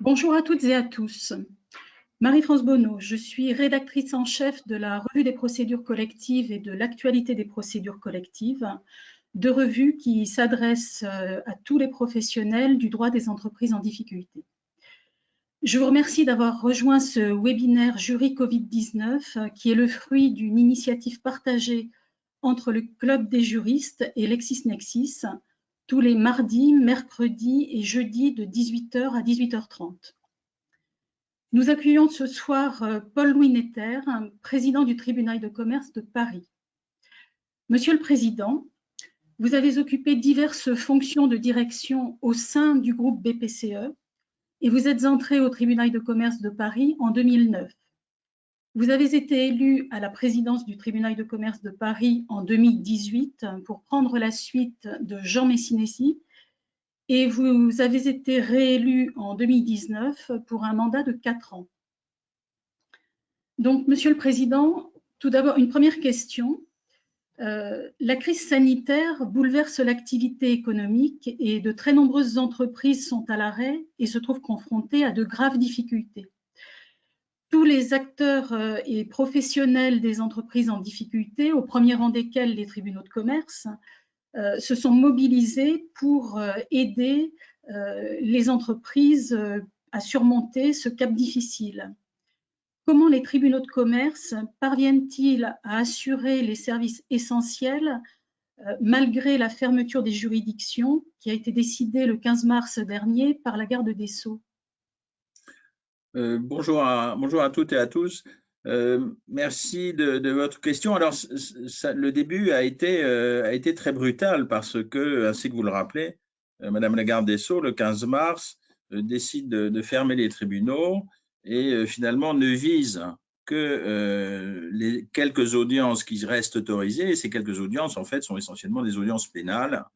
Bonjour à toutes et à tous. Marie-France Bonneau, je suis rédactrice en chef de la Revue des procédures collectives et de l'actualité des procédures collectives, deux revues qui s'adressent à tous les professionnels du droit des entreprises en difficulté. Je vous remercie d'avoir rejoint ce webinaire Jury Covid-19 qui est le fruit d'une initiative partagée entre le Club des juristes et LexisNexis tous les mardis, mercredis et jeudis de 18h à 18h30. Nous accueillons ce soir Paul-Louis Netter, président du tribunal de commerce de Paris. Monsieur le Président, vous avez occupé diverses fonctions de direction au sein du groupe BPCE et vous êtes entré au tribunal de commerce de Paris en 2009. Vous avez été élu à la présidence du tribunal de commerce de Paris en 2018 pour prendre la suite de Jean Messinesi et vous avez été réélu en 2019 pour un mandat de 4 ans. Donc, Monsieur le Président, tout d'abord, une première question. La crise sanitaire bouleverse l'activité économique et de très nombreuses entreprises sont à l'arrêt et se trouvent confrontées à de graves difficultés. Tous les acteurs et professionnels des entreprises en difficulté, au premier rang desquels les tribunaux de commerce, se sont mobilisés pour aider les entreprises à surmonter ce cap difficile. Comment les tribunaux de commerce parviennent-ils à assurer les services essentiels malgré la fermeture des juridictions qui a été décidée le 15 mars dernier par la garde des Sceaux? Bonjour à toutes et à tous. Merci de votre question. Alors, le début a été très brutal parce que, ainsi que vous le rappelez, Madame la garde des Sceaux, le 15 mars, décide de fermer les tribunaux et finalement ne vise que les quelques audiences qui restent autorisées. Et ces quelques audiences, en fait, sont essentiellement des audiences pénales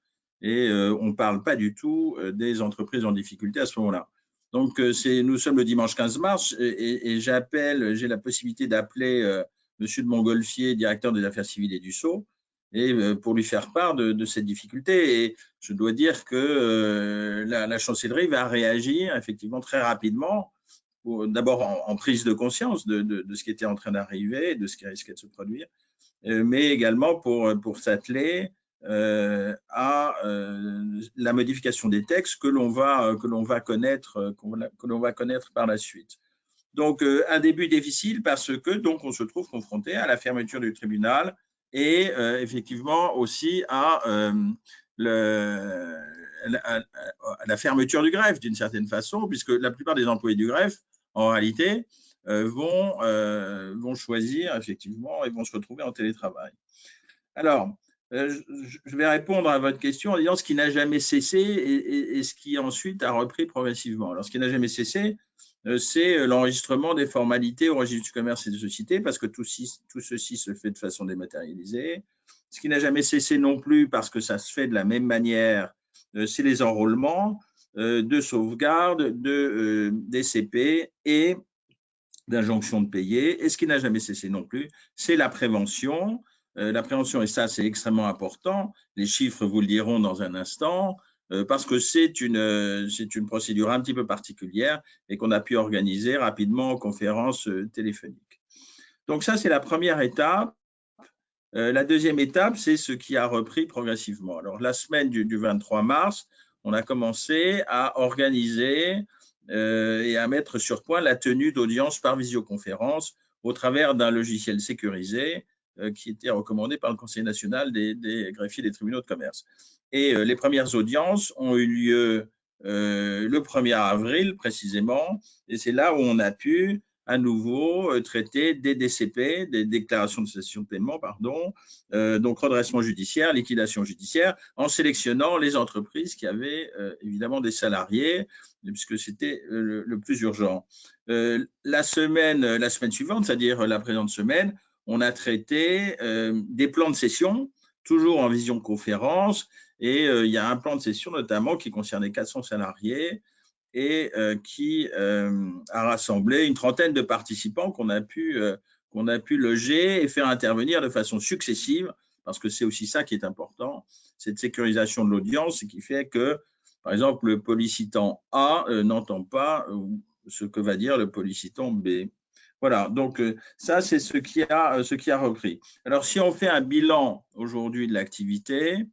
et on ne parle pas du tout des entreprises en difficulté à ce moment-là. Donc, nous sommes le dimanche 15 mars et j'ai la possibilité d'appeler Monsieur de Montgolfier, directeur des affaires civiles et du Sceau, et pour lui faire part de cette difficulté. Et je dois dire que la chancellerie va réagir effectivement très rapidement, d'abord en prise de conscience de ce qui était en train d'arriver, de ce qui risquait de se produire, mais également pour s'atteler à la modification des textes que l'on va connaître par la suite. Donc un début difficile parce que donc on se trouve confronté à la fermeture du tribunal et effectivement aussi à la fermeture du greffe d'une certaine façon, puisque la plupart des employés du greffe en réalité vont choisir effectivement et vont se retrouver en télétravail. Alors, je vais répondre à votre question en disant ce qui n'a jamais cessé et ce qui ensuite a repris progressivement. Alors, ce qui n'a jamais cessé, c'est l'enregistrement des formalités au registre du commerce et des sociétés, parce que tout ceci se fait de façon dématérialisée. Ce qui n'a jamais cessé non plus, parce que ça se fait de la même manière, c'est les enrôlements de sauvegarde, de DCP et d'injonction de payer. Et ce qui n'a jamais cessé non plus, c'est la prévention. La prévention, et ça c'est extrêmement important, les chiffres vous le diront dans un instant, parce que c'est une procédure un petit peu particulière et qu'on a pu organiser rapidement en conférence téléphonique. Donc ça, c'est la première étape. La deuxième étape, c'est ce qui a repris progressivement. Alors la semaine du 23 mars, on a commencé à organiser et à mettre sur point la tenue d'audience par visioconférence au travers d'un logiciel sécurisé qui était recommandé par le Conseil national des greffiers des tribunaux de commerce. Et les premières audiences ont eu lieu le 1er avril précisément, et c'est là où on a pu à nouveau traiter des DCP, des déclarations de cessation de paiement, pardon, donc redressement judiciaire, liquidation judiciaire, en sélectionnant les entreprises qui avaient évidemment des salariés, puisque c'était le plus urgent. La semaine suivante, c'est-à-dire la présente semaine, on a traité des plans de cession, toujours en visioconférence, et il y a un plan de cession notamment qui concernait 400 salariés et qui a rassemblé une trentaine de participants qu'on a pu loger et faire intervenir de façon successive, parce que c'est aussi ça qui est important, cette sécurisation de l'audience, qui fait que Par exemple, le pollicitant A n'entend pas ce que va dire le pollicitant B. Voilà, donc ça, c'est ce qui a repris. Alors, si on fait un bilan aujourd'hui de l'activité,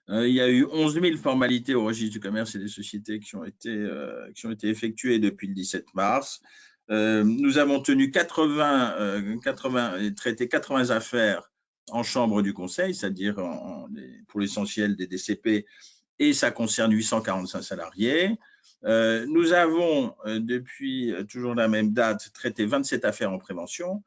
il y a eu 11 000 formalités au registre du commerce et des sociétés qui ont été effectuées depuis le 17 mars. Nous avons tenu traité 80 affaires en chambre du conseil, c'est-à-dire pour l'essentiel des DCP, et ça concerne 845 salariés. Nous avons, depuis toujours la même date, traité 27 affaires en prévention.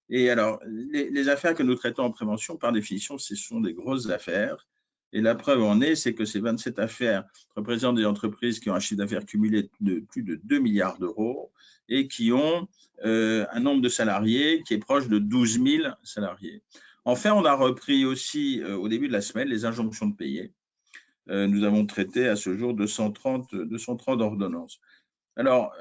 Et alors, les affaires que nous traitons en prévention, par définition, ce sont des grosses affaires. Et la preuve en est, c'est que ces 27 affaires représentent des entreprises qui ont un chiffre d'affaires cumulé de plus de 2 milliards d'euros et qui ont un nombre de salariés qui est proche de 12 000 salariés. Enfin, on a repris aussi au début de la semaine les injonctions de payer. Nous avons traité à ce jour 230 ordonnances. Alors,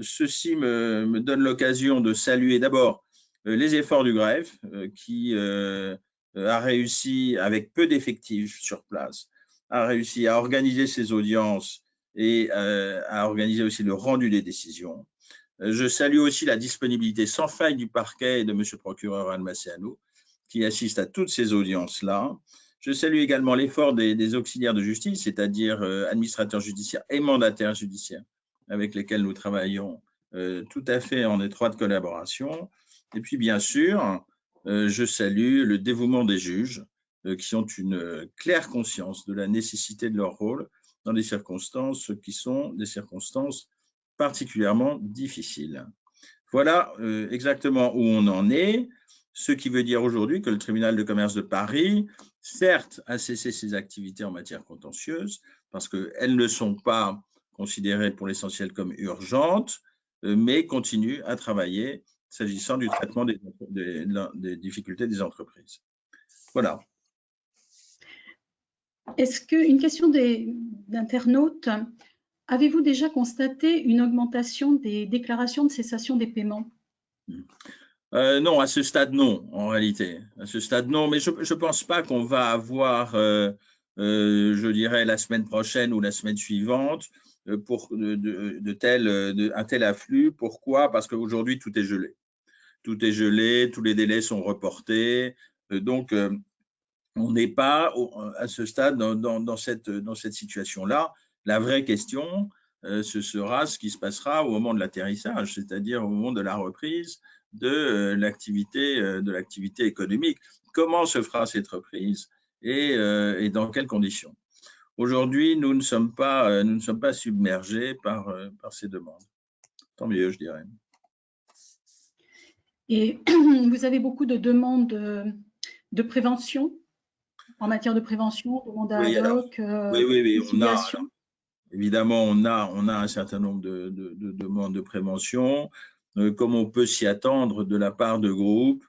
ceci me donne l'occasion de saluer d'abord les efforts du greffe qui a réussi, avec peu d'effectifs sur place, a réussi à organiser ses audiences et à organiser aussi le rendu des décisions. Je salue aussi la disponibilité sans faille du parquet et de M. le procureur Almaceanu, qui assiste à toutes ces audiences-là. Je salue également l'effort des auxiliaires de justice, c'est-à-dire administrateurs judiciaires et mandataires judiciaires, avec lesquels nous travaillons tout à fait en étroite collaboration. Et puis, bien sûr, je salue le dévouement des juges qui ont une claire conscience de la nécessité de leur rôle dans des circonstances qui sont des circonstances particulièrement difficiles. Voilà exactement où on en est, ce qui veut dire aujourd'hui que le tribunal de commerce de Paris, certes, a cessé ses activités en matière contentieuse, parce qu'elles ne sont pas considérées pour l'essentiel comme urgentes, mais continue à travailler s'agissant du traitement des difficultés des entreprises. Voilà. Est-ce qu'une question d'internautes, avez-vous déjà constaté une augmentation des déclarations de cessation des paiements? Non, à ce stade, non, en réalité. À ce stade, non, mais je ne pense pas qu'on va avoir, je dirais, la semaine prochaine ou la semaine suivante, un tel afflux. Pourquoi? Parce qu'aujourd'hui, tout est gelé. Tout est gelé, tous les délais sont reportés. Donc, on n'est pas à ce stade dans cette situation-là. La vraie question, ce sera ce qui se passera au moment de l'atterrissage, c'est-à-dire au moment de la reprise de l'activité économique. Comment se fera cette reprise et dans quelles conditions? Aujourd'hui, nous ne sommes pas submergés par ces demandes. Tant mieux, je dirais. Et vous avez beaucoup de demandes de prévention, en matière de prévention, de mandat ad hoc, oui. conciliation? Évidemment, on a un certain nombre de demandes de prévention, comme on peut s'y attendre de la part de groupes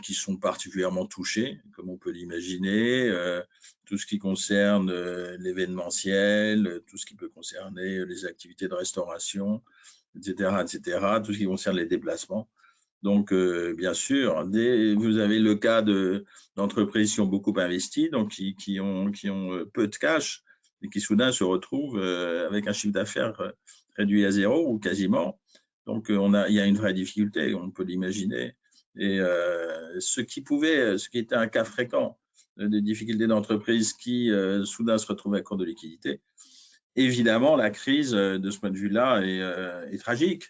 qui sont particulièrement touchés, comme on peut l'imaginer, tout ce qui concerne l'événementiel, tout ce qui peut concerner les activités de restauration, etc., tout ce qui concerne les déplacements. Donc, bien sûr, vous avez le cas d'entreprises qui ont beaucoup investi, donc qui ont peu de cash et qui soudain se retrouvent avec un chiffre d'affaires réduit à zéro ou quasiment. Donc, il y a une vraie difficulté, on peut l'imaginer. Et ce qui était un cas fréquent de difficultés d'entreprise qui soudain se retrouvent à court de liquidité. Évidemment, la crise de ce point de vue-là est tragique.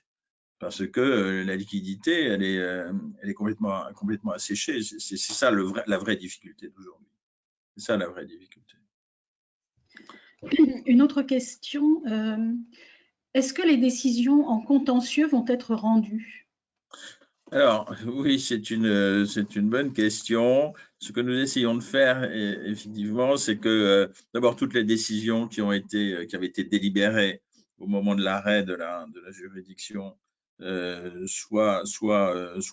Parce que la liquidité, elle est complètement asséchée. C'est ça la vraie difficulté d'aujourd'hui. C'est ça la vraie difficulté. Une autre question, est-ce que les décisions en contentieux vont être rendues? Alors, oui, c'est une bonne question. Ce que nous essayons de faire, effectivement, c'est que d'abord, toutes les décisions qui avaient été délibérées au moment de l'arrêt de la juridiction soient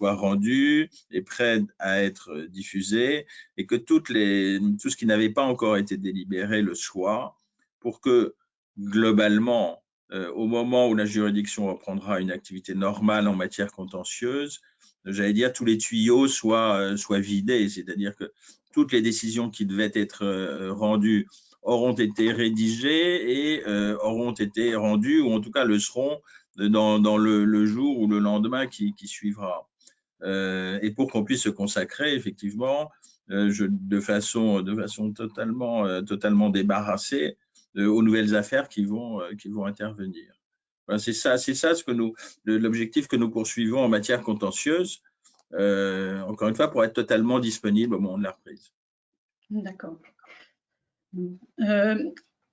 rendues et prêtes à être diffusées, et que tout ce qui n'avait pas encore été délibéré le soit, pour que, globalement, au moment où la juridiction reprendra une activité normale en matière contentieuse, j'allais dire tous les tuyaux soient vidés, c'est-à-dire que toutes les décisions qui devaient être rendues auront été rédigées et auront été rendues, ou en tout cas le seront dans le jour ou le lendemain qui suivra. Et pour qu'on puisse se consacrer effectivement de façon totalement débarrassée aux nouvelles affaires qui vont intervenir. Voilà, c'est ça l'objectif que nous poursuivons en matière contentieuse, encore une fois, pour être totalement disponible au moment de la reprise. D'accord.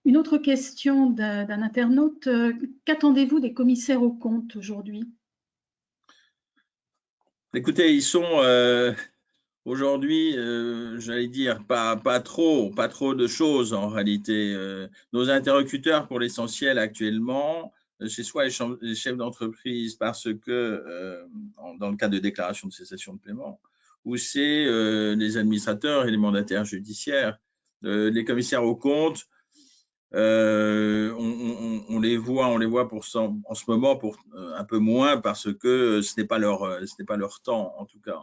Une autre question d'un internaute. Qu'attendez-vous des commissaires aux comptes aujourd'hui? Écoutez, ils sont aujourd'hui, j'allais dire, pas trop de choses en réalité. Nos interlocuteurs, pour l'essentiel actuellement, c'est soit les chefs d'entreprise parce que, dans le cas de déclaration de cessation de paiement, ou c'est les administrateurs et les mandataires judiciaires. Les commissaires aux comptes, on les voit en ce moment pour un peu moins parce que ce n'est pas leur temps en tout cas.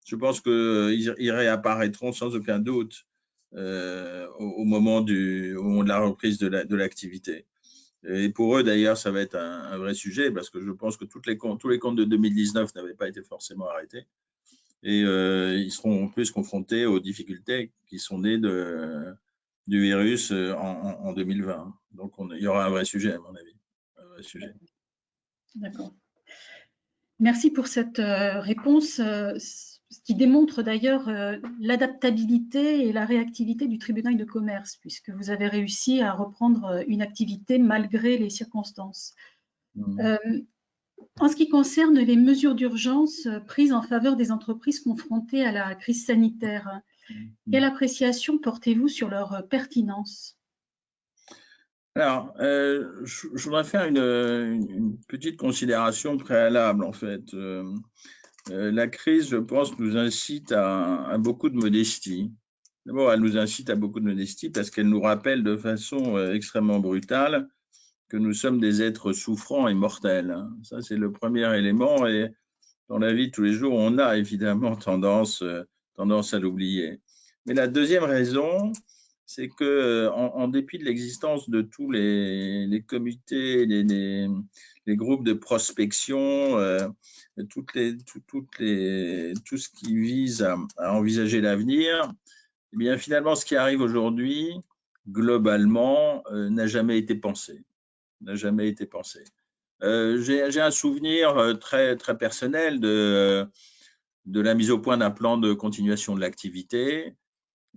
Je pense qu'ils réapparaîtront sans aucun doute au moment de la reprise de l'activité. Et pour eux d'ailleurs, ça va être un vrai sujet parce que je pense que tous les comptes de 2019 n'avaient pas été forcément arrêtés et ils seront en plus confrontés aux difficultés qui sont nées du virus en 2020. Donc, il y aura un vrai sujet, à mon avis. Un vrai sujet. D'accord. Merci pour cette réponse, ce qui démontre d'ailleurs l'adaptabilité et la réactivité du tribunal de commerce, puisque vous avez réussi à reprendre une activité malgré les circonstances. En ce qui concerne les mesures d'urgence prises en faveur des entreprises confrontées à la crise sanitaire, quelle appréciation portez-vous sur leur pertinence? Alors, je voudrais faire une petite considération préalable, en fait. La crise, je pense, nous incite à beaucoup de modestie. D'abord, elle nous incite à beaucoup de modestie parce qu'elle nous rappelle de façon extrêmement brutale que nous sommes des êtres souffrants et mortels. Ça, c'est le premier élément. Et dans la vie de tous les jours, on a évidemment tendance à l'oublier. Mais la deuxième raison, c'est que, en dépit de l'existence de tous les comités, les groupes de prospection, tout ce qui vise à envisager l'avenir, eh bien finalement, ce qui arrive aujourd'hui, globalement, n'a jamais été pensé. N'a jamais été pensé. J'ai un souvenir très personnel de la mise au point d'un plan de continuation de l'activité.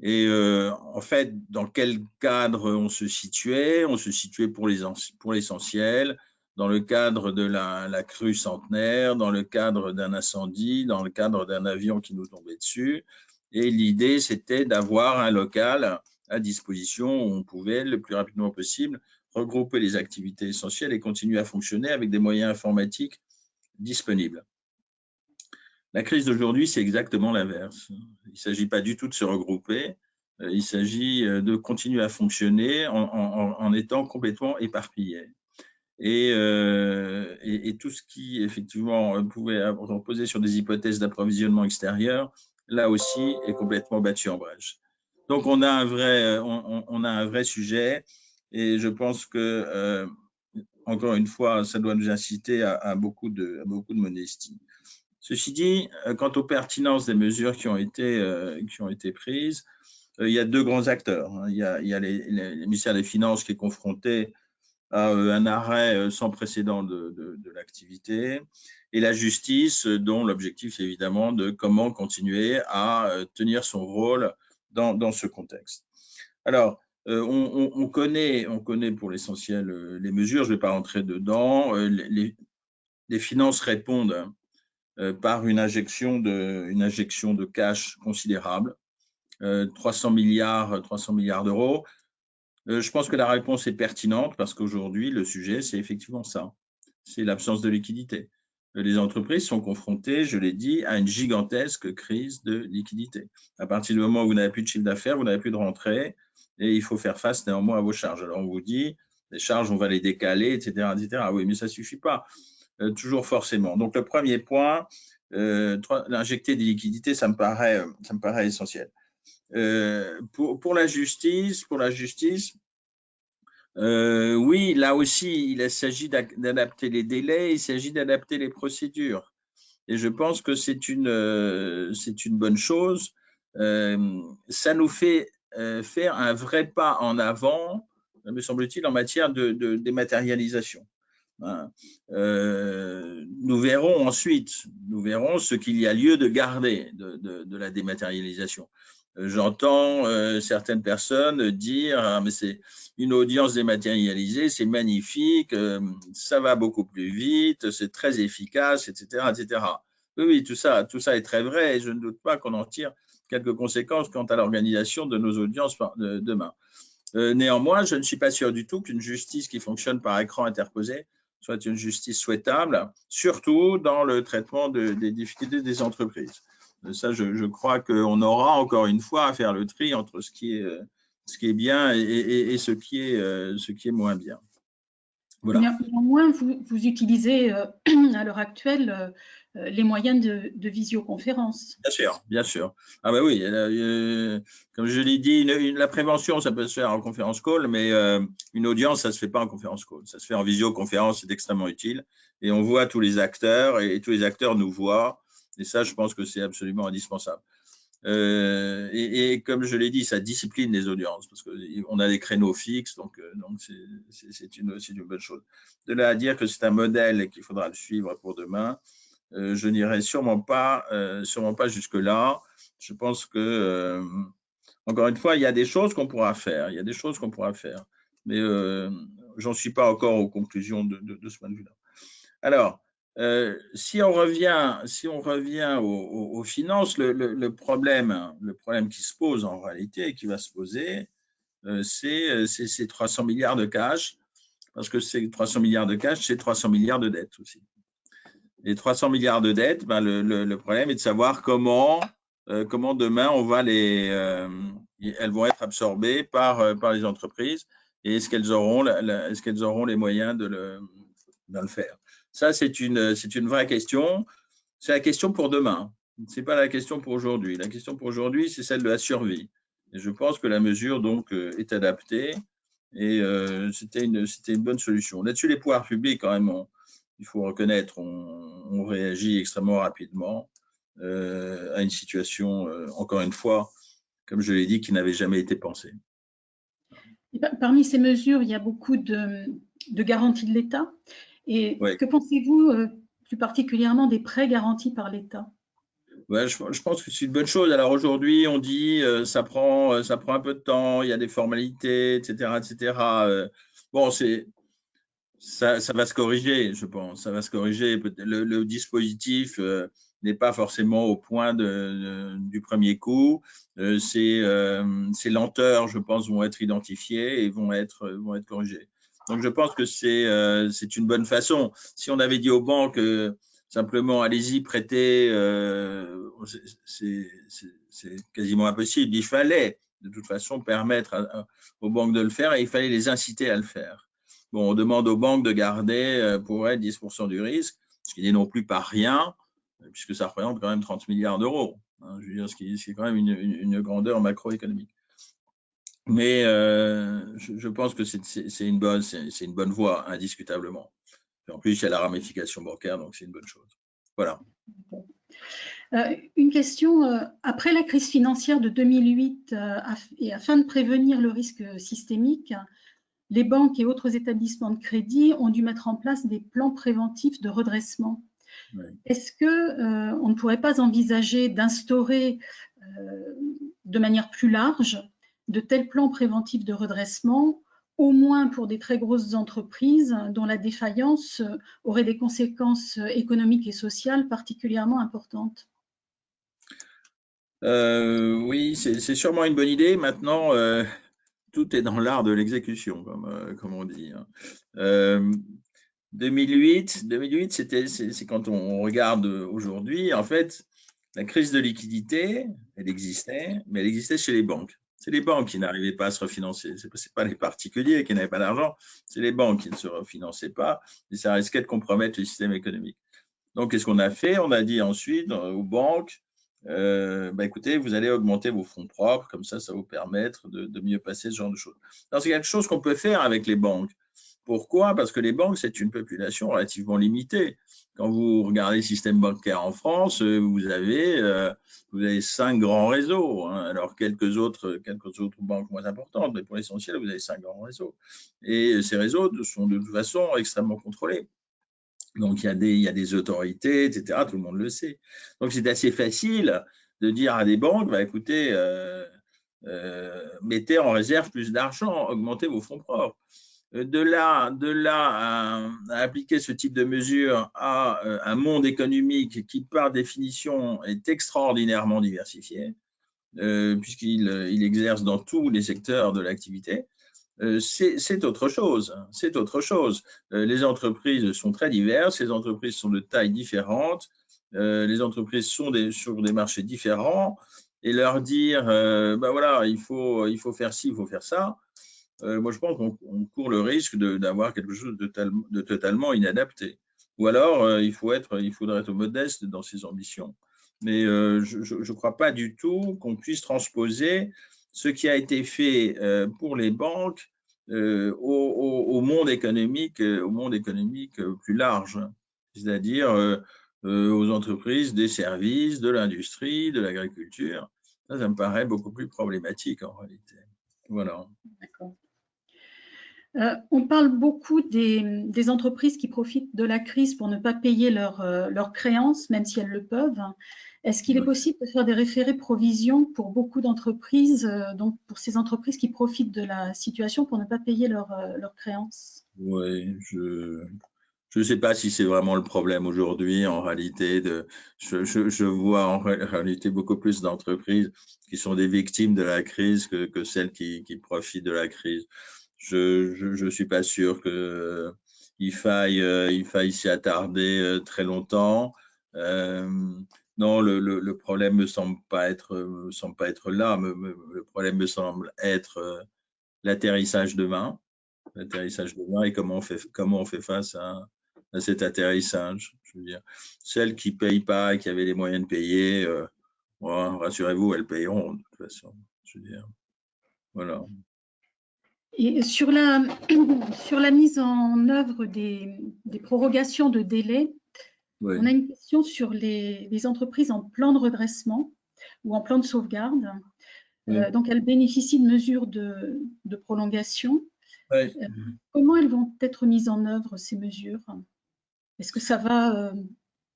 Et en fait, dans quel cadre on se situait? On se situait pour l'essentiel dans le cadre de la crue centenaire, dans le cadre d'un incendie, dans le cadre d'un avion qui nous tombait dessus. Et l'idée, c'était d'avoir un local à disposition où on pouvait, le plus rapidement possible, regrouper les activités essentielles et continuer à fonctionner avec des moyens informatiques disponibles. La crise d'aujourd'hui, c'est exactement l'inverse. Il ne s'agit pas du tout de se regrouper, il s'agit de continuer à fonctionner en étant complètement éparpillé. Et tout ce qui, effectivement, pouvait reposer sur des hypothèses d'approvisionnement extérieur, là aussi, est complètement battu en brèche. Donc, on a un vrai sujet et je pense que, encore une fois, ça doit nous inciter à beaucoup de modestie. Ceci dit, quant aux pertinences des mesures qui ont été prises, il y a deux grands acteurs. Il y a le ministère des Finances qui est confronté à un arrêt sans précédent de l'activité et la justice dont l'objectif est évidemment de comment continuer à tenir son rôle dans ce contexte. Alors, on connaît pour l'essentiel les mesures, je ne vais pas rentrer dedans. Les finances répondent par une injection de cash considérable, 300 milliards d'euros. Je pense que la réponse est pertinente parce qu'aujourd'hui, le sujet, c'est effectivement ça. C'est l'absence de liquidité. Les entreprises sont confrontées, je l'ai dit, à une gigantesque crise de liquidité. À partir du moment où vous n'avez plus de chiffre d'affaires, vous n'avez plus de rentrée et il faut faire face néanmoins à vos charges. Alors, on vous dit, les charges, on va les décaler, etc., etc. Oui, mais ça ne suffit pas. Toujours forcément. Donc, le premier point, injecter des liquidités, ça me paraît essentiel. Pour la justice, oui, là aussi, il s'agit d'adapter les délais, il s'agit d'adapter les procédures. Et je pense que c'est une bonne chose. Ça nous fait faire un vrai pas en avant, me semble-t-il, en matière de dématérialisation. Nous verrons ensuite, ce qu'il y a lieu de garder de la dématérialisation. J'entends certaines personnes dire ah, mais c'est une audience dématérialisée, c'est magnifique, ça va beaucoup plus vite, c'est très efficace, etc., etc. Oui, tout ça est très vrai et je ne doute pas qu'on en tire quelques conséquences quant à l'organisation de nos audiences demain. Néanmoins, je ne suis pas sûr du tout qu'une justice qui fonctionne par écran interposé soit une justice souhaitable, surtout dans le traitement des difficultés des entreprises. Ça, je crois qu'on aura encore une fois à faire le tri entre ce qui est bien et ce qui est moins bien. Voilà. Néanmoins, vous utilisez à l'heure actuelle les moyens de visioconférence. Bien sûr, bien sûr. Ah ben oui, comme je l'ai dit, la prévention, ça peut se faire en conférence call, mais une audience, ça ne se fait pas en conférence call. Ça se fait en visioconférence, c'est extrêmement utile. Et on voit tous les acteurs et tous les acteurs nous voient. Et ça, je pense que c'est absolument indispensable. Et comme je l'ai dit, ça discipline les audiences parce qu'on a des créneaux fixes, donc c'est une bonne chose. De là à dire que c'est un modèle et qu'il faudra le suivre pour demain, je n'irai sûrement pas jusque-là. Je pense que, encore une fois, il y a des choses qu'on pourra faire. Mais j'en suis pas encore aux conclusions de ce point de vue-là. Alors, si on revient aux finances, le problème qui se pose en réalité et qui va se poser, c'est ces 300 milliards de cash, parce que ces 300 milliards de cash, c'est 300 milliards de dettes aussi. Les 300 milliards de dettes, ben le problème est de savoir comment demain elles vont être absorbées par les entreprises et est-ce qu'elles auront les moyens de le faire. Ça, c'est une vraie question. C'est la question pour demain. Ce n'est pas la question pour aujourd'hui. La question pour aujourd'hui, c'est celle de la survie. Et je pense que la mesure donc est adaptée et c'était une bonne solution. Là-dessus, les pouvoirs publics, quand même, il faut reconnaître, on réagit extrêmement rapidement à une situation, encore une fois, comme je l'ai dit, qui n'avait jamais été pensée. Et parmi ces mesures, il y a beaucoup de garanties de l'État. Et ouais. Que pensez-vous plus particulièrement des prêts garantis par l'État? Ouais, je pense que c'est une bonne chose. Alors aujourd'hui, on dit ça prend un peu de temps, il y a des formalités, etc., etc. Bon, ça va se corriger, je pense. Ça va se corriger. Le dispositif n'est pas forcément au point du premier coup. Ces lenteurs, je pense, vont être identifiées et vont être corrigées. Donc, je pense que c'est une bonne façon. Si on avait dit aux banques simplement allez-y, prêtez, c'est quasiment impossible. Il fallait de toute façon permettre aux banques de le faire et il fallait les inciter à le faire. Bon, on demande aux banques de garder pour elles 10% du risque, ce qui n'est non plus pas rien, puisque ça représente quand même 30 milliards d'euros. Hein, je veux dire, ce qui est quand même une grandeur macroéconomique. Mais je pense que c'est une bonne voie, indiscutablement. Et en plus, il y a la ramification bancaire, donc c'est une bonne chose. Voilà. Une question, après la crise financière de 2008 et afin de prévenir le risque systémique, les banques et autres établissements de crédit ont dû mettre en place des plans préventifs de redressement. Oui. Est-ce qu'on ne pourrait pas envisager d'instaurer de manière plus large de tels plans préventifs de redressement, au moins pour des très grosses entreprises dont la défaillance aurait des conséquences économiques et sociales particulièrement importantes? Oui, c'est sûrement une bonne idée. Maintenant, tout est dans l'art de l'exécution, comme on dit. 2008, c'est quand on regarde aujourd'hui, en fait, la crise de liquidité, elle existait, mais elle existait chez les banques. C'est les banques qui n'arrivaient pas à se refinancer. Ce n'est pas les particuliers qui n'avaient pas d'argent, c'est les banques qui ne se refinançaient pas et ça risquait de compromettre le système économique. Donc, qu'est-ce qu'on a fait? On a dit ensuite aux banques, écoutez, vous allez augmenter vos fonds propres, comme ça vous permettre de mieux passer ce genre de choses. C'est quelque chose qu'on peut faire avec les banques. Pourquoi? Parce que les banques, c'est une population relativement limitée. Quand vous regardez le système bancaire en France, vous avez 5 grands réseaux, hein. Alors quelques autres banques moins importantes, mais pour l'essentiel, vous avez 5 grands réseaux. Et ces réseaux sont de toute façon extrêmement contrôlés. Donc, il y a des autorités, etc. Tout le monde le sait. Donc, c'est assez facile de dire à des banques, écoutez, mettez en réserve plus d'argent, augmentez vos fonds propres. De là à appliquer ce type de mesure à un monde économique qui, par définition, est extraordinairement diversifié, puisqu'il exerce dans tous les secteurs de l'activité, c'est autre chose. C'est autre chose. Les entreprises sont très diverses, les entreprises sont de tailles différentes, les entreprises sont sur des marchés différents, et leur dire, voilà, il faut faire ci, il faut faire ça. Moi, je pense qu'on court le risque d'avoir quelque chose de totalement inadapté. Ou alors, il faudrait être modeste dans ses ambitions. Mais je ne crois pas du tout qu'on puisse transposer ce qui a été fait pour les banques au monde économique plus large, c'est-à-dire aux entreprises des services, de l'industrie, de l'agriculture. Ça me paraît beaucoup plus problématique en réalité. Voilà. D'accord. On parle beaucoup des entreprises qui profitent de la crise pour ne pas payer leurs créances, même si elles le peuvent. Est-ce qu'il est possible de faire des référés provisions pour beaucoup d'entreprises, donc pour ces entreprises qui profitent de la situation pour ne pas payer leurs créances? Oui, je ne sais pas si c'est vraiment le problème aujourd'hui. En réalité, je vois en réalité beaucoup plus d'entreprises qui sont des victimes de la crise que celles qui profitent de la crise. Je suis pas sûr qu'il faille s'y attarder très longtemps. Non, le problème me semble pas être là. Le problème me semble être l'atterrissage demain. L'atterrissage demain et comment on fait face à cet atterrissage. Je veux dire, celles qui ne payent pas et qui avaient les moyens de payer, rassurez-vous, elles payeront de toute façon. Je veux dire, voilà. Et sur la mise en œuvre des prorogations de délai, Oui. on a une question sur les entreprises en plan de redressement ou en plan de sauvegarde. Oui. Donc, elles bénéficient de mesures de prolongation. Oui. Comment elles vont être mises en œuvre, ces mesures? Est-ce que ça va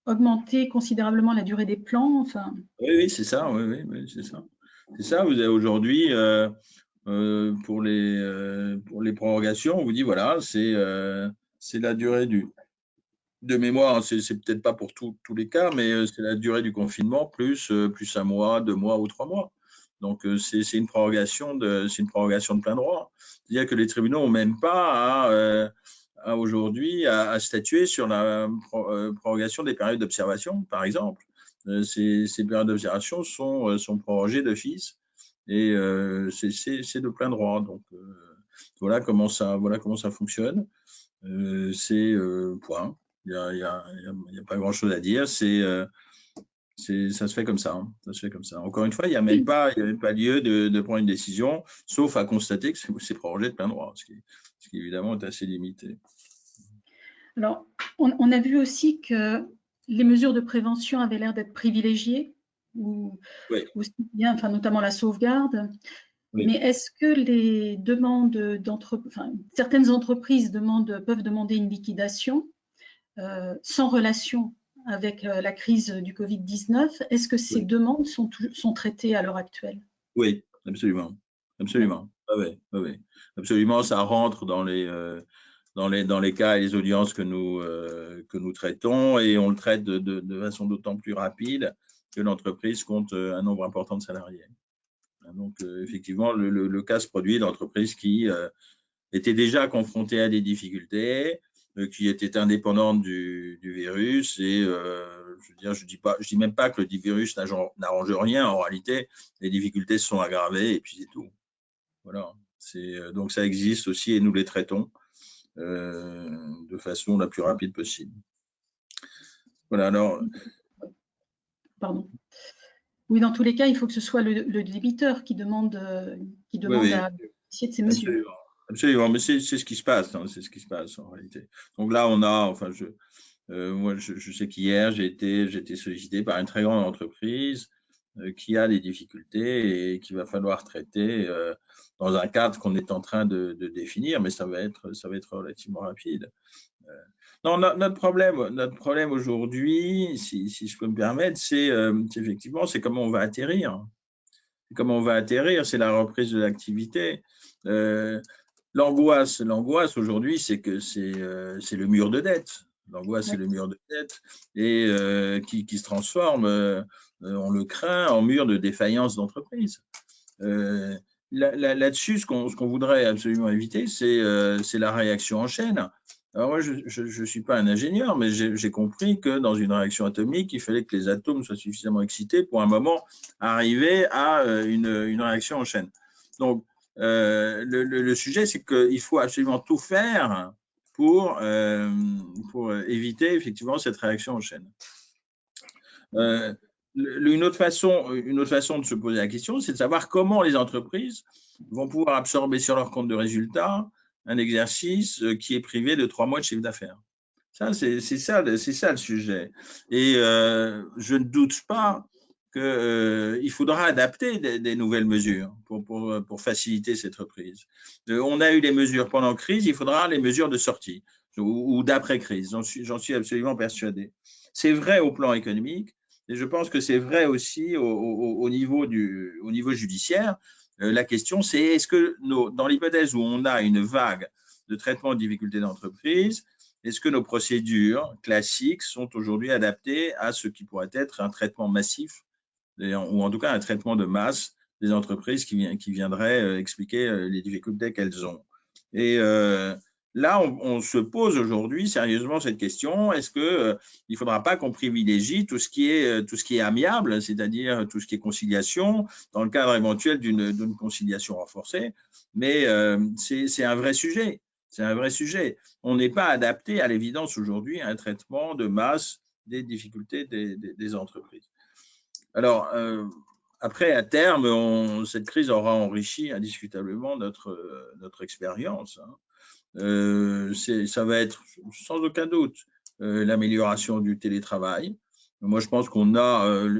augmenter considérablement la durée des plans? Enfin... Oui, c'est ça. Oui, c'est ça. C'est ça. Vous avez aujourd'hui, pour les prolongations, on vous dit voilà, c'est la durée de mémoire, c'est peut-être pas pour tous les cas, mais c'est la durée du confinement plus 1 mois, 2 mois ou 3 mois. Donc c'est une prorogation de plein droit. C'est-à-dire que les tribunaux n'ont même pas aujourd'hui à statuer sur la prorogation des périodes d'observation, par exemple. Ces périodes d'observation sont prorogées d'office et c'est de plein droit. Donc voilà comment ça fonctionne. C'est point. Il n'y a pas grand-chose à dire. Ça se fait comme ça. Hein. Ça se fait comme ça. Encore une fois, il n'y a même pas lieu de prendre une décision, sauf à constater que c'est prorogé de plein droit, ce qui évidemment est assez limité. Alors, on a vu aussi que les mesures de prévention avaient l'air d'être privilégiées, aussi bien, enfin, notamment la sauvegarde. Oui. Mais est-ce que les demandes certaines entreprises peuvent demander une liquidation sans relation avec la crise du Covid-19? Est-ce que ces demandes sont traitées à l'heure actuelle? Oui, absolument. Absolument. Oui. Absolument, ça rentre dans les cas et les audiences que nous traitons, et on le traite de façon d'autant plus rapide que l'entreprise compte un nombre important de salariés. Donc, effectivement, le cas se produit d'entreprises qui étaient déjà confrontées à des difficultés, qui étaient indépendantes du virus, et je dis même pas que le virus n'arrange rien. En réalité, les difficultés se sont aggravées et puis c'est tout. Voilà. Donc ça existe aussi et nous les traitons de façon la plus rapide possible. Voilà. Alors. Pardon. Oui, dans tous les cas, il faut que ce soit le débiteur qui demande Oui, à bénéficier de ces mesures. absolument. Absolument, mais c'est ce qui se passe, hein, c'est ce qui se passe en réalité. Donc là, on a, enfin, moi, je sais qu'hier, j'ai été sollicité par une très grande entreprise qui a des difficultés et qu'il va falloir traiter dans un cadre qu'on est en train de définir, mais ça va être relativement rapide. Non, notre problème aujourd'hui, si je peux me permettre, c'est effectivement, c'est comment on va atterrir. Comment on va atterrir, c'est la reprise de l'activité. L'angoisse aujourd'hui, c'est que c'est le mur de dette. L'angoisse, c'est le mur de dette et qui se transforme, on le craint, en mur de défaillance d'entreprise. Là-dessus, ce qu'on voudrait absolument éviter, c'est la réaction en chaîne. Alors moi, je ne suis pas un ingénieur, mais j'ai compris que dans une réaction atomique, il fallait que les atomes soient suffisamment excités pour un moment arriver à une réaction en chaîne. Donc, le sujet, c'est qu'il faut absolument tout faire pour éviter effectivement cette réaction en chaîne. Une autre façon de se poser la question, c'est de savoir comment les entreprises vont pouvoir absorber sur leur compte de résultat un exercice qui est privé de 3 mois de chiffre d'affaires. Ça, c'est ça le sujet. Et je ne doute pas qu'il faudra adapter des nouvelles mesures pour faciliter cette reprise. On a eu les mesures pendant la crise, il faudra les mesures de sortie ou d'après-crise. J'en suis absolument persuadé. C'est vrai au plan économique, et je pense que c'est vrai aussi au niveau judiciaire. La question, c'est est-ce que dans l'hypothèse où on a une vague de traitement de difficultés d'entreprise, est-ce que nos procédures classiques sont aujourd'hui adaptées à ce qui pourrait être un traitement massif, ou en tout cas un traitement de masse des entreprises qui viendraient expliquer les difficultés qu'elles ont? Et là, on se pose aujourd'hui sérieusement cette question, est-ce qu'il ne faudra pas qu'on privilégie tout ce qui est amiable, c'est-à-dire tout ce qui est conciliation, dans le cadre éventuel d'une conciliation renforcée, mais c'est un vrai sujet. C'est un vrai sujet. On n'est pas adapté à l'évidence aujourd'hui à un traitement de masse des difficultés des entreprises. Alors, après, à terme, cette crise aura enrichi indiscutablement notre expérience. Ça va être sans aucun doute l'amélioration du télétravail. Moi, je pense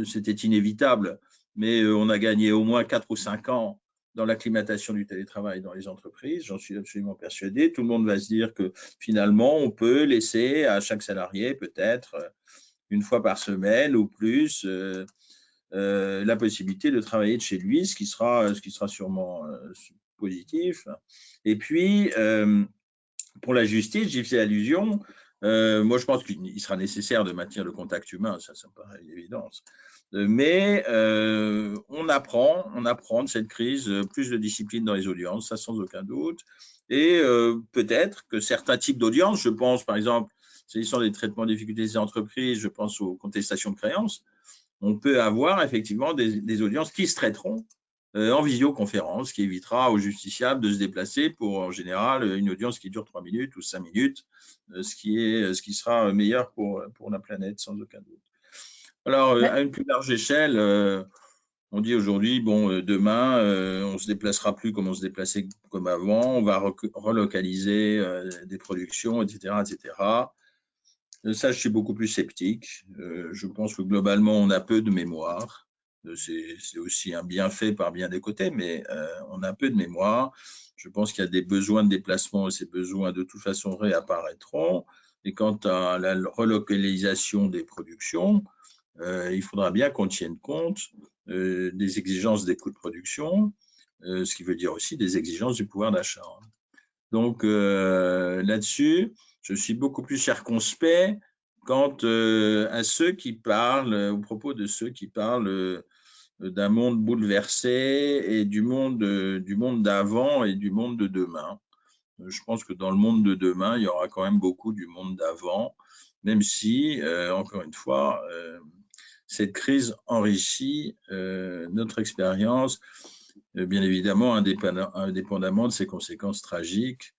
c'était inévitable, mais on a gagné au moins 4 ou 5 ans dans l'acclimatation du télétravail dans les entreprises. J'en suis absolument persuadé. Tout le monde va se dire que finalement, on peut laisser à chaque salarié peut-être une fois par semaine ou plus la possibilité de travailler de chez lui, ce qui sera sûrement positif. Et puis, pour la justice, j'y fais allusion. Moi, je pense qu'il sera nécessaire de maintenir le contact humain, ça me paraît une évidence. Mais on apprend de cette crise plus de discipline dans les audiences, ça sans aucun doute. Et peut-être que certains types d'audiences, je pense par exemple, s'agissant des traitements de difficultés des entreprises, je pense aux contestations de créances, on peut avoir effectivement des audiences qui se traiteront en visioconférence, qui évitera aux justiciables de se déplacer pour, en général, une audience qui dure 3 minutes ou 5 minutes, ce qui sera meilleur pour la planète, sans aucun doute. Alors, à une plus large échelle, on dit aujourd'hui, bon, demain, on ne se déplacera plus comme on se déplaçait comme avant, on va relocaliser des productions, etc., etc. Ça, je suis beaucoup plus sceptique. Je pense que globalement, on a peu de mémoire. C'est aussi un bienfait par bien des côtés, mais on a peu de mémoire. Je pense qu'il y a des besoins de déplacement et ces besoins de toute façon réapparaîtront. Et quant à la relocalisation des productions, il faudra bien qu'on tienne compte des exigences des coûts de production, ce qui veut dire aussi des exigences du pouvoir d'achat. Donc là-dessus, je suis beaucoup plus circonspect quant à ceux qui parlent, au propos de ceux qui parlent d'un monde bouleversé et du monde d'avant et du monde de demain. Je pense que dans le monde de demain, il y aura quand même beaucoup du monde d'avant, même si, encore une fois, cette crise enrichit notre expérience, bien évidemment, indépendamment de ses conséquences tragiques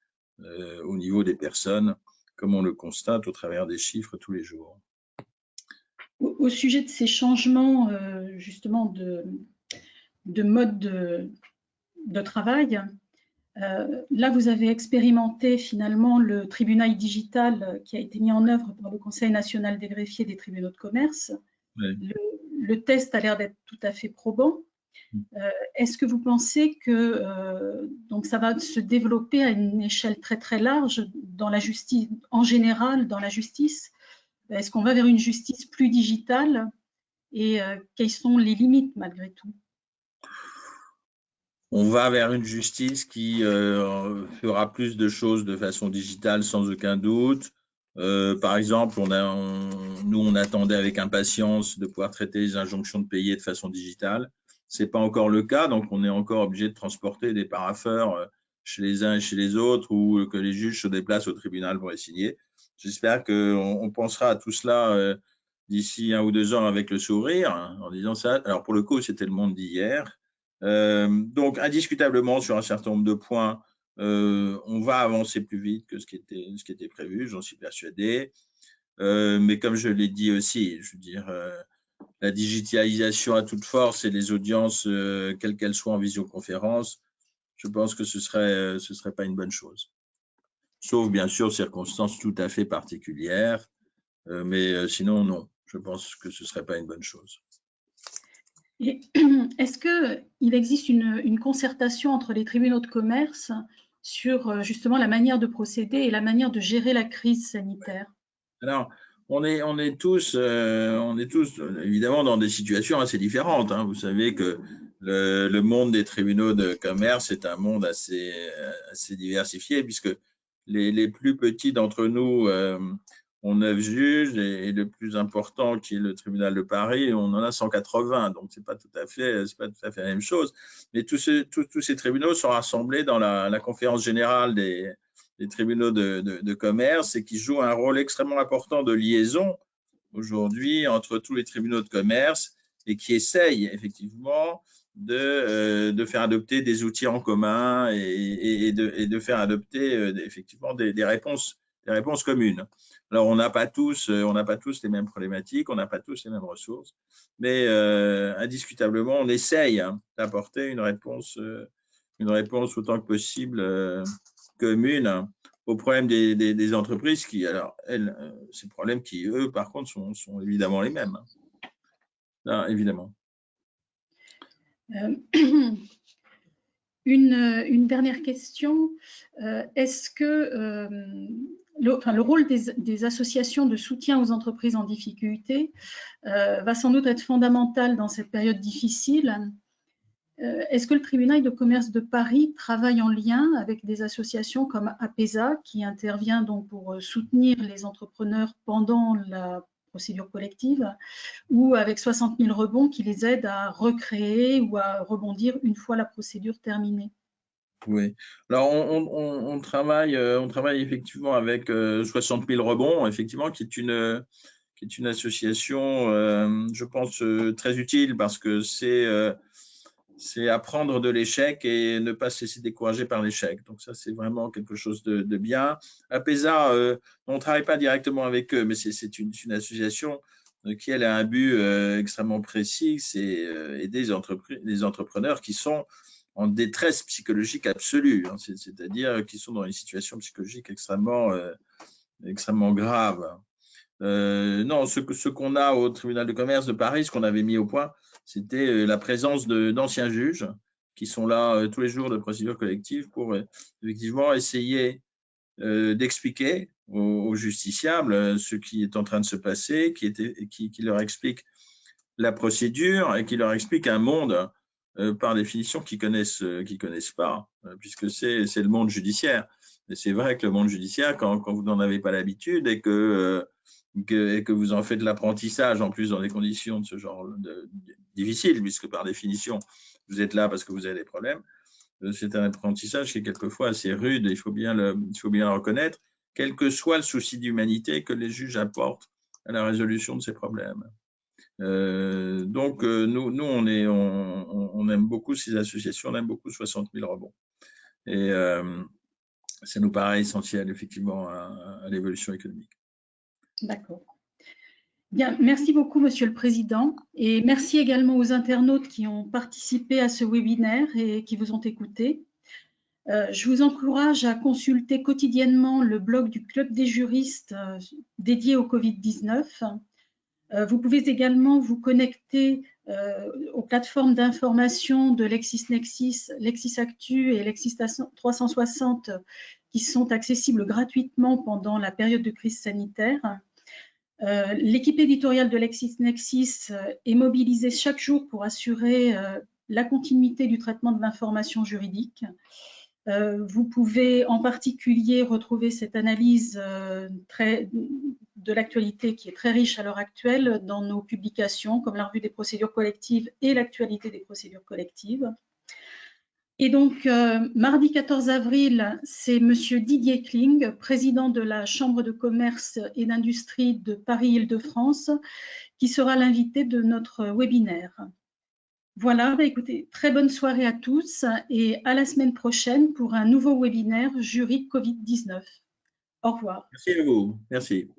au niveau des personnes, comme on le constate au travers des chiffres tous les jours. au sujet de ces changements justement de mode de travail, là vous avez expérimenté finalement le tribunal digital qui a été mis en œuvre par le Conseil national des greffiers des tribunaux de commerce. Oui. Le test a l'air d'être tout à fait probant. Est-ce que vous pensez que donc ça va se développer à une échelle très très large dans la justice, en général dans la justice? Est-ce qu'on va vers une justice plus digitale et quelles sont les limites malgré tout? On va vers une justice qui fera plus de choses de façon digitale sans aucun doute. Par exemple, nous, on attendait avec impatience de pouvoir traiter les injonctions de payer de façon digitale. Ce n'est pas encore le cas, donc on est encore obligé de transporter des parapheurs chez les uns et chez les autres ou que les juges se déplacent au tribunal pour les signer. J'espère qu'on pensera à tout cela d'ici 1 ou 2 ans avec le sourire, hein, en disant ça. Alors pour le coup, c'était le monde d'hier. Donc indiscutablement sur un certain nombre de points, on va avancer plus vite que ce qui était prévu, j'en suis persuadé. Mais comme je l'ai dit aussi, je veux dire, la digitalisation à toute force et les audiences, quelles qu'elles soient en visioconférence, je pense que ce serait pas une bonne chose. Sauf bien sûr circonstances tout à fait particulières, mais sinon non, je pense que ce serait pas une bonne chose. Et est-ce qu'il existe une concertation entre les tribunaux de commerce sur justement la manière de procéder et la manière de gérer la crise sanitaire? Alors, on est tous évidemment dans des situations assez différentes, hein. Vous savez que le monde des tribunaux de commerce est un monde assez diversifié, puisque les plus petits d'entre nous ont 9 juges et le plus important, qui est le tribunal de Paris, on en a 180. Donc, c'est pas tout à fait la même chose. Mais tous ces tribunaux sont rassemblés dans la conférence générale des tribunaux de commerce et qui jouent un rôle extrêmement important de liaison aujourd'hui entre tous les tribunaux de commerce et qui essayent effectivement de faire adopter des outils en commun et de faire adopter effectivement des réponses communes. Alors, on n'a pas tous les mêmes problématiques, on n'a pas tous les mêmes ressources, mais indiscutablement, on essaye d'apporter une réponse autant que possible commune aux problèmes des entreprises qui, alors, elles, ces problèmes qui, eux, par contre, sont évidemment les mêmes. Là, évidemment. Une dernière question. Est-ce que le rôle des associations de soutien aux entreprises en difficulté va sans doute être fondamental dans cette période difficile? Est-ce que le tribunal de commerce de Paris travaille en lien avec des associations comme APESA, qui intervient donc pour soutenir les entrepreneurs pendant la procédure collective, ou avec 60 000 rebonds qui les aident à recréer ou à rebondir une fois la procédure terminée? Oui. Alors, on travaille effectivement avec 60 000 rebonds, effectivement, qui est une association, je pense, très utile parce que c'est apprendre de l'échec et ne pas se laisser décourager par l'échec. Donc ça, c'est vraiment quelque chose de bien. APESA, on ne travaille pas directement avec eux, mais c'est une association qui, elle, a un but extrêmement précis, c'est aider les entrepreneurs qui sont en détresse psychologique absolue, hein, c'est-à-dire qui sont dans une situation psychologique extrêmement grave. Non, ce qu'on a au tribunal de commerce de Paris, ce qu'on avait mis au point, c'était la présence d'anciens juges qui sont là tous les jours de procédure collective pour effectivement essayer d'expliquer aux justiciables ce qui est en train de se passer, qui leur explique la procédure et qui leur explique un monde par définition qu'ils connaissent pas, puisque c'est le monde judiciaire. Et c'est vrai que le monde judiciaire, quand vous n'en avez pas l'habitude et que vous en faites de l'apprentissage, en plus dans des conditions de ce genre difficiles, puisque par définition, vous êtes là parce que vous avez des problèmes, c'est un apprentissage qui est quelquefois assez rude, et il faut bien le reconnaître, quel que soit le souci d'humanité que les juges apportent à la résolution de ces problèmes. Donc, nous on aime beaucoup ces associations, on aime beaucoup 60 000 rebonds. Et ça nous paraît essentiel, effectivement, à l'évolution économique. D'accord. Bien, merci beaucoup, Monsieur le Président, et merci également aux internautes qui ont participé à ce webinaire et qui vous ont écouté. Je vous encourage à consulter quotidiennement le blog du Club des juristes dédié au Covid-19. Vous pouvez également vous connecter aux plateformes d'information de LexisNexis, LexisActu et Lexis 360 qui sont accessibles gratuitement pendant la période de crise sanitaire. L'équipe éditoriale de LexisNexis est mobilisée chaque jour pour assurer la continuité du traitement de l'information juridique. Vous pouvez en particulier retrouver cette analyse de l'actualité qui est très riche à l'heure actuelle dans nos publications comme la revue des procédures collectives et l'actualité des procédures collectives. Et donc, mardi 14 avril, c'est Monsieur Didier Kling, président de la Chambre de commerce et d'industrie de Paris-Île-de-France, qui sera l'invité de notre webinaire. Voilà, écoutez, très bonne soirée à tous et à la semaine prochaine pour un nouveau webinaire Jury Covid-19. Au revoir. Merci à vous. Merci.